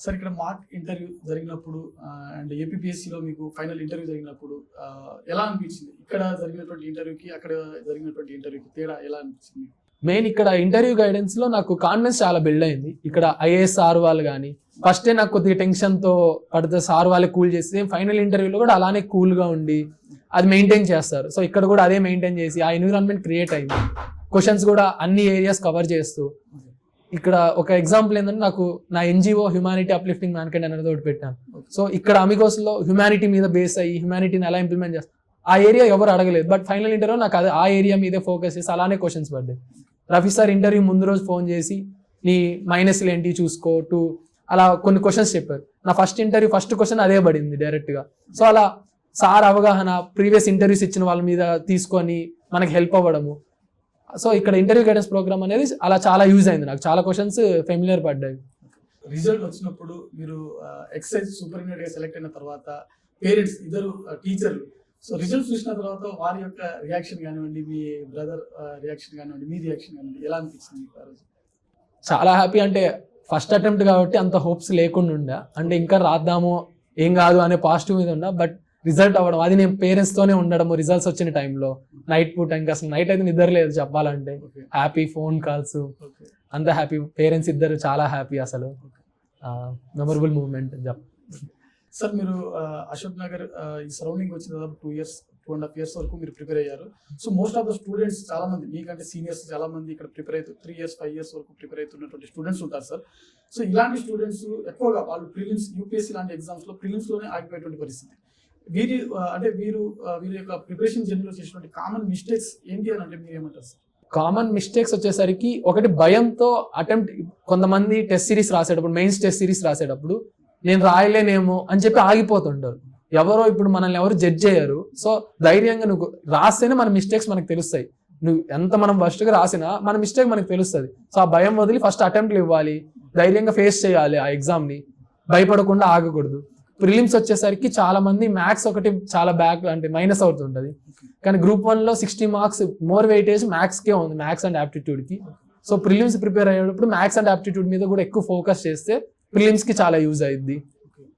Sir ఇక్కడ mock interview జరిగినప్పుడు and ఏపీపీఎస్సీలో మీకు ఫైనల్ ఇంటర్వ్యూ జరిగినప్పుడు ఎలా అనిపించింది? ఇక్కడ జరిగినటువంటి ఇంటర్వ్యూకి అక్కడ జరిగినటువంటి ఇంటర్వ్యూకి తేడా ఎలా అనిపించింది? మెయిన్ ఇక్కడ ఇంటర్వ్యూ గైడెన్స్ లో నాకు కాన్ఫిడెన్స్ చాలా బిల్డ్ అయింది. ఇక్కడ ఐఏఎస్ సార్ వాళ్ళు కానీ ఫస్టే నాకు కొద్దిగా టెన్షన్ తో పడితే సార్ వాళ్ళే కూల్ చేసి ఫైనల్ ఇంటర్వ్యూలో కూడా అలానే కూల్ గా ఉండి అది మెయింటైన్ చేస్తారు. సో ఇక్కడ కూడా అదే మెయింటైన్ చేసి ఆ ఎన్విరాన్మెంట్ క్రియేట్ అయింది. క్వశ్చన్స్ కూడా అన్ని ఏరియాస్ కవర్ చేస్తూ ఇక్కడ ఒక ఎగ్జాంపుల్ ఏంటంటే నాకు నా ఎన్జిఓ హ్యుమానిటీ అప్లిఫ్టింగ్ మ్యాన్కైండ్ అనేది ఒకటి పెట్టాను. సో ఇక్కడ అమిగోస్ లో హ్యుమానిటీ మీద బేస్ అయ్యి హ్యుమానిటీని ఎలా ఇంప్లిమెంట్ చేస్తారు ఆ ఏరియా ఎవరు అడగలేదు. బట్ ఫైనల్ ఇంటర్వ్యూ నాకు అది ఆ ఏరియా మీదే ఫోకస్ చేసి అలానే క్వశ్చన్స్ పడ్డాయి. రఫీ సార్ ఇంటర్వ్యూ ముందు రోజు ఫోన్ చేసి నీ మైనస్లు ఏంటి చూసుకో అలా కొన్ని క్వశ్చన్స్ చెప్పారు. నా ఫస్ట్ ఇంటర్వ్యూ ఫస్ట్ క్వశ్చన్ అదే పడింది డైరెక్ట్ గా. సో అలా సార్ అవగాహన ప్రీవియస్ ఇంటర్వ్యూస్ ఇచ్చిన వాళ్ళ మీద తీసుకొని మనకి హెల్ప్ అవ్వడము. సో ఇక్కడ ఇంటర్వ్యూ గైడెన్స్ ప్రోగ్రామ్ అనేది అలా చాలా యూజ్ అయింది. నాకు చాలా క్వశ్చన్స్ ఫెమిలియర్ పడ్డాయి. రిజల్ట్ వచ్చినప్పుడు మీరు ఎక్సైజ్ సూపరింటెండెంట్ గా సెలెక్ట్ అయిన తర్వాత పేరెంట్స్ ఇద్దరు టీచర్లు సో రిజల్ట్ చూసిన తర్వాత వారి యొక్క రియాక్షన్ కానివ్వండి, మీ బ్రదర్ రియాక్షన్ కానివ్వండి, మీ రియాక్షన్ కానివ్వండి ఎలా అనిపించింది ఆ రోజు? చాలా హ్యాపీ. అంటే ఫస్ట్ అటెంప్ట్ కాబట్టి అంత హోప్స్ లేకుండా ఉండే, అంటే ఇంకా రాద్దాము ఏం కాదు అనే పాజిటివ్ మీద ఉండే. బట్ రిజల్ట్ అవ్వడం అది నేను పేరెంట్స్ తోనే ఉండడము రిజల్ట్స్ వచ్చిన టైంలో నైట్ పూట ఇంకా అసలు నైట్ అయితే నిద్ర లేదు చెప్పాలంటే. హ్యాపీ ఫోన్ కాల్స్ అంత హ్యాపీ. పేరెంట్స్ ఇద్దరు చాలా హ్యాపీ. అసలు మెమరబుల్ మూమెంట్. సార్ మీరు అశోక్ నగర్ ఈ సరౌండింగ్ వచ్చిన దాదాపు 2.5 years వరకు మీరు ప్రిపేర్ అయ్యారు. So most of the students చాలా మంది మీకంటే సీనియర్స్ చాలా మంది ఇక్కడ ప్రిపేర్ అవుతూ 3 years 5 years వరకు ప్రిపేర్ అవుతున్నటువంటి స్టూడెంట్స్ ఉంటారు సార్. సో ఇలాంటి స్టూడెంట్స్ ఎక్కువగా వాళ్ళు ప్రిలిమ్స్ యూపీఎస్సీ లాంటి ఎగ్జామ్స్ లో ప్రిలిమ్స్ లోనే ఆగిపోయేటువంటి పరిస్థితి. వీరి యొక్క ప్రిపరేషన్ జర్నీలో చేసినటువంటి కామన్ మిస్టేక్స్ ఏంటి అని అంటే మీరు ఏమంటారు సార్? కామన్ మిస్టేక్స్ వచ్చేసరికి ఒకటి భయంతో అటెంప్ట్. కొంతమంది టెస్ట్ సిరీస్ రాసేటప్పుడు మెయిన్స్ టెస్ట్ సిరీస్ రాసేటప్పుడు నేను రాయలేనేమో అని చెప్పి ఆగిపోతుంటారు. ఎవరో ఇప్పుడు మనల్ని ఎవరు జడ్జ్ చేయరు. సో ధైర్యంగా నువ్వు రాస్తేనే మన మిస్టేక్స్ మనకు తెలుస్తాయి. నువ్వు ఎంత మనం ఫస్ట్గా రాసినా మన మిస్టేక్ మనకు తెలుస్తుంది. సో ఆ భయం వదిలి ఫస్ట్ అటెంప్ట్లు ఇవ్వాలి, ధైర్యంగా ఫేస్ చేయాలి ఆ ఎగ్జామ్ని, భయపడకుండా ఆగకూడదు. ప్రిలిమ్స్ వచ్చేసరికి చాలా మంది మ్యాథ్స్ ఒకటి చాలా బ్యాక్ అంటే మైనస్ అవుతుంటది. కానీ గ్రూప్ 1లో 60 marks మోర్ వెయిటేజ్ మ్యాథ్స్కే ఉంది, మ్యాథ్స్ అండ్ యాప్టిట్యూడ్కి. సో ప్రిలిమ్స్ ప్రిపేర్ అయ్యేటప్పుడు మ్యాథ్స్ అండ్ యాప్టిట్యూడ్ మీద కూడా ఎక్కువ ఫోకస్ చేస్తే ప్రిలిమ్స్కి చాలా యూజ్ అయ్యిద్ది.